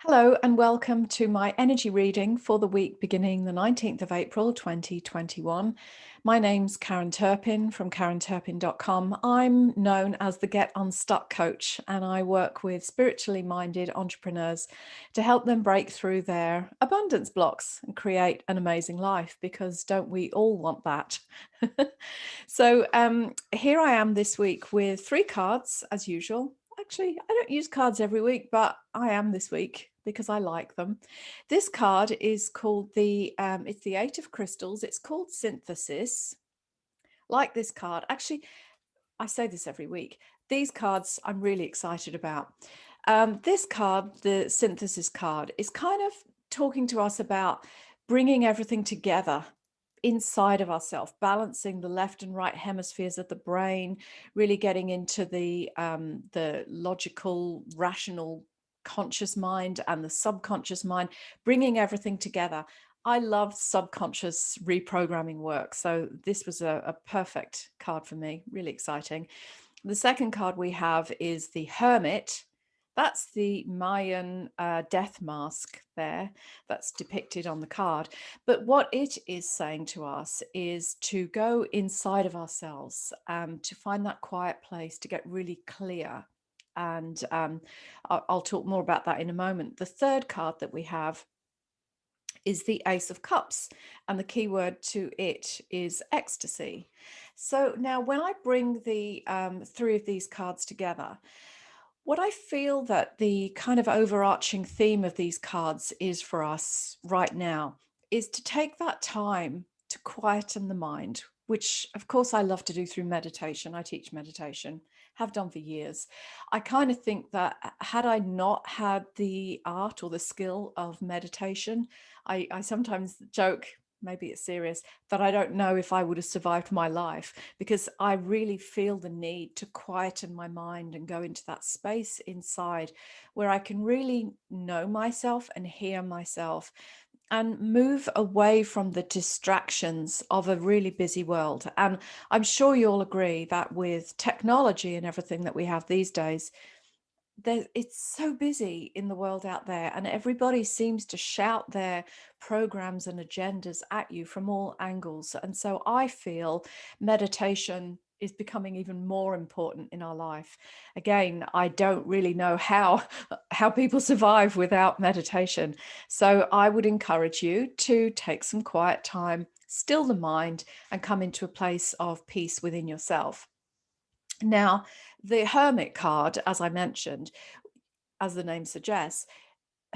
Hello and welcome to my energy reading for the week beginning the 19th of April 2021. My name's Karen Turpin from karenturpin.com. I'm known as the Get Unstuck coach, and I work with spiritually minded entrepreneurs to help them break through their abundance blocks and create an amazing life, because don't we all want that? So here I am this week with three cards as usual. Actually, I don't use cards every week, but I am this week because I like them. This card is called it's the Eight of Crystals. It's called Synthesis. Like this card. Actually, I say this every week. These cards I'm really excited about. This card, the Synthesis card, is kind of talking to us about bringing everything together inside of ourselves, balancing the left and right hemispheres of the brain, really getting into the logical, rational, conscious mind and the subconscious mind, bringing everything together. I love subconscious reprogramming work, so this was a perfect card for me. Really exciting. The second card we have is the Hermit. That's the Mayan death mask there that's depicted on the card. But what it is saying to us is to go inside of ourselves, to find that quiet place, to get really clear. And I'll talk more about that in a moment. The third card that we have is the Ace of Cups, and the key word to it is ecstasy. So now when I bring the three of these cards together, what I feel that the kind of overarching theme of these cards is for us right now is to take that time to quieten the mind, which of course I love to do through meditation. I teach meditation, have done for years. I kind of think that had I not had the art or the skill of meditation, I sometimes joke, maybe it's serious, that I don't know if I would have survived my life, because I really feel the need to quieten my mind and go into that space inside where I can really know myself and hear myself and move away from the distractions of a really busy world. And I'm sure you'll agree that with technology and everything that we have these days, it's so busy in the world out there, and everybody seems to shout their programs and agendas at you from all angles. And so I feel meditation is becoming even more important in our life. Again, I don't really know how people survive without meditation. So I would encourage you to take some quiet time, still the mind, and come into a place of peace within yourself. Now, the Hermit card, as I mentioned, as the name suggests,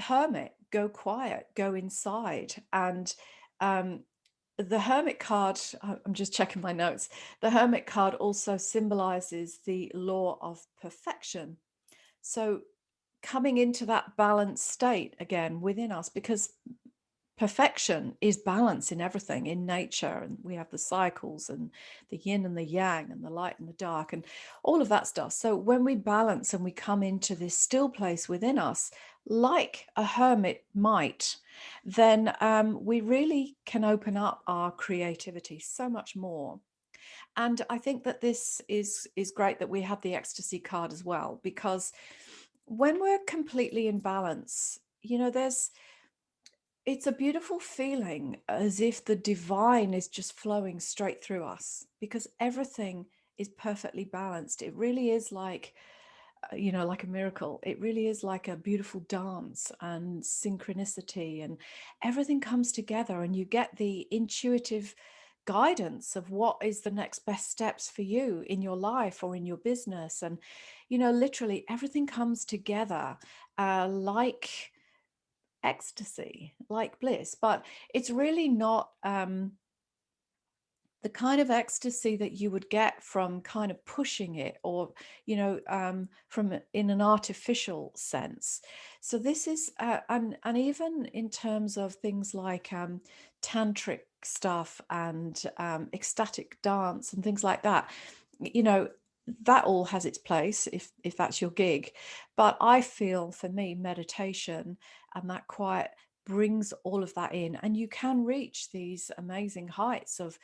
Hermit, go quiet, go inside. And the Hermit card, I'm just checking my notes, the Hermit card also symbolizes the law of perfection. So coming into that balanced state again within us, because perfection is balance in everything, in nature, and we have the cycles and the yin and the yang and the light and the dark and all of that stuff. So when we balance and we come into this still place within us, like a hermit might, then we really can open up our creativity so much more. And I think that this is great that we have the ecstasy card as well, because when we're completely in balance, it's a beautiful feeling, as if the divine is just flowing straight through us, because everything is perfectly balanced. It really is like, like a miracle. It really is like a beautiful dance and synchronicity, and everything comes together, and you get the intuitive guidance of what is the next best steps for you in your life or in your business. And, literally everything comes together like ecstasy, like bliss, but it's really not the kind of ecstasy that you would get from kind of pushing it, or from in an artificial sense. So this is and even in terms of things like tantric stuff and ecstatic dance and things like that, you know that all has its place if that's your gig. But I feel, for me, meditation and that quiet brings all of that in, and you can reach these amazing heights of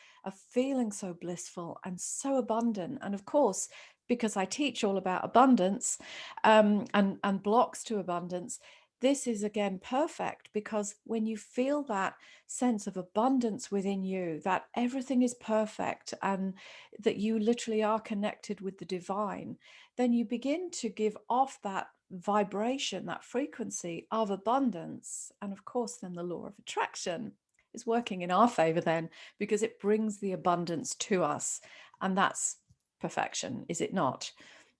feeling so blissful and so abundant. And of course, because I teach all about abundance, and blocks to abundance, this is again perfect, because when you feel that sense of abundance within you, that everything is perfect and that you literally are connected with the divine, then you begin to give off that vibration, that frequency of abundance. And of course, then the law of attraction is working in our favor then, because it brings the abundance to us. And that's perfection, is it not?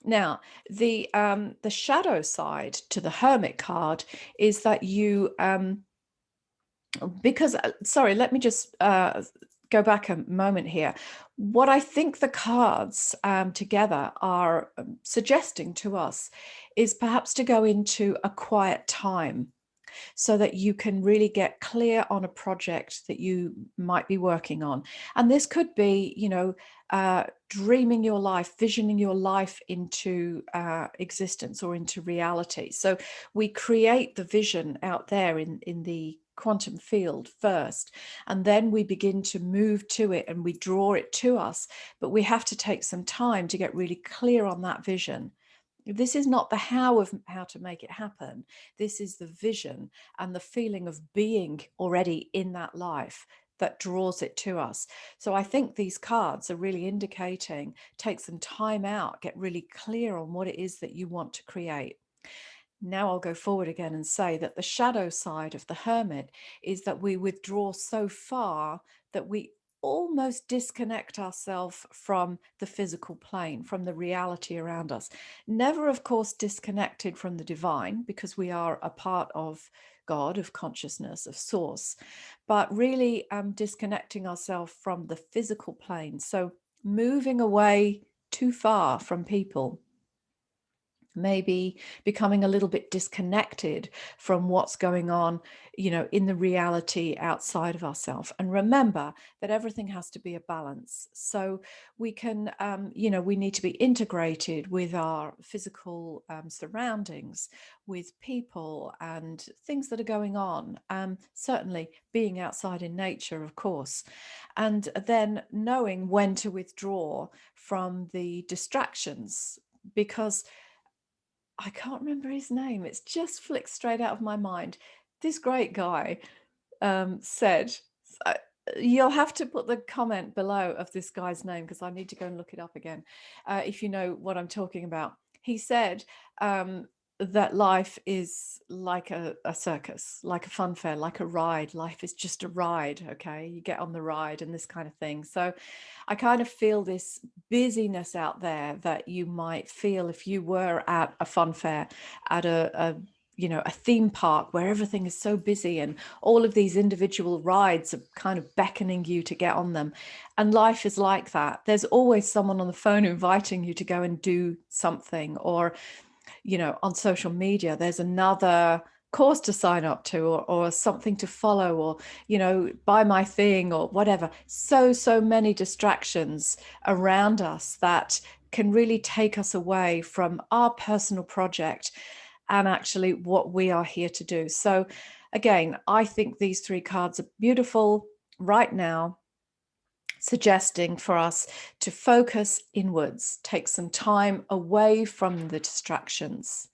Now, the shadow side to the Hermit card is that you because sorry, let me just go back a moment here. What I think the cards together are suggesting to us is perhaps to go into a quiet time, so that you can really get clear on a project that you might be working on. And this could be, dreaming your life, visioning your life into existence or into reality. So we create the vision out there in the quantum field first, and then we begin to move to it and we draw it to us. But we have to take some time to get really clear on that vision. This is not the how of how to make it happen. This is the vision and the feeling of being already in that life that draws it to us. So I think these cards are really indicating, take some time out, get really clear on what it is that you want to create. Now I'll go forward again and say that the shadow side of the Hermit is that we withdraw so far that we almost disconnect ourselves from the physical plane, from the reality around us. Never, of course, disconnected from the divine, because we are a part of God, of consciousness, of source, but really disconnecting ourselves from the physical plane. So moving away too far from people, maybe becoming a little bit disconnected from what's going on, in the reality outside of ourselves. And remember that everything has to be a balance. So we can, we need to be integrated with our physical surroundings, with people and things that are going on. Certainly being outside in nature, of course. And then knowing when to withdraw from the distractions, because I can't remember his name. It's just flicked straight out of my mind. This great guy said, uh, you'll have to put the comment below of this guy's name, because I need to go and look it up again, if you know what I'm talking about. He said that life is like a circus, like a fun fair, like a ride. Life is just a ride, okay? You get on the ride and this kind of thing. So I kind of feel this busyness out there that you might feel if you were at a fun fair, at a theme park where everything is so busy and all of these individual rides are kind of beckoning you to get on them. And life is like that. There's always someone on the phone inviting you to go and do something, or on social media, there's another course to sign up to, or something to follow, or buy my thing or whatever. So many distractions around us that can really take us away from our personal project and actually what we are here to do. So again, I think these three cards are beautiful right now, suggesting for us to focus inwards, take some time away from the distractions.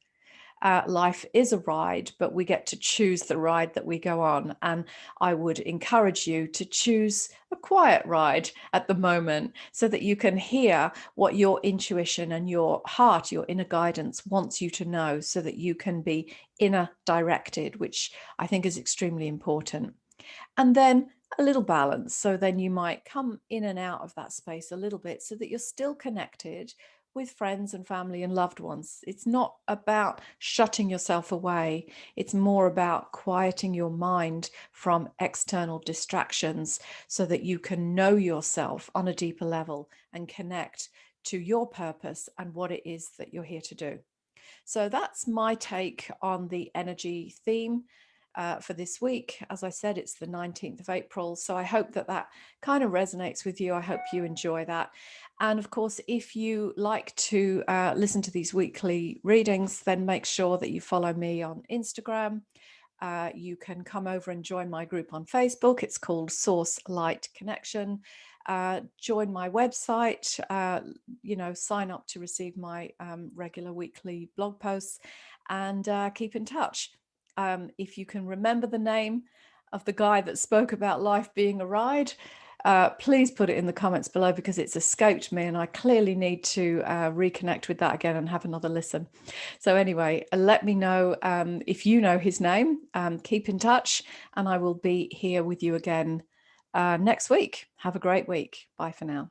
Life is a ride, but we get to choose the ride that we go on. And I would encourage you to choose a quiet ride at the moment, so that you can hear what your intuition and your heart, your inner guidance wants you to know, so that you can be inner directed, which I think is extremely important. And then a little balance. So then you might come in and out of that space a little bit, so that you're still connected with friends and family and loved ones. It's not about shutting yourself away. It's more about quieting your mind from external distractions, so that you can know yourself on a deeper level and connect to your purpose and what it is that you're here to do. So that's my take on the energy theme for this week. As I said, it's the 19th of April. So I hope that that kind of resonates with you. I hope you enjoy that. And of course, if you like to listen to these weekly readings, then make sure that you follow me on Instagram. You can come over and join my group on Facebook. It's called Source Light Connection. Join my website, sign up to receive my regular weekly blog posts, and keep in touch. If you can remember the name of the guy that spoke about life being a ride, please put it in the comments below, because it's escaped me and I clearly need to reconnect with that again and have another listen. So anyway, let me know if you know his name. Keep in touch, and I will be here with you again next week. Have a great week. Bye for now.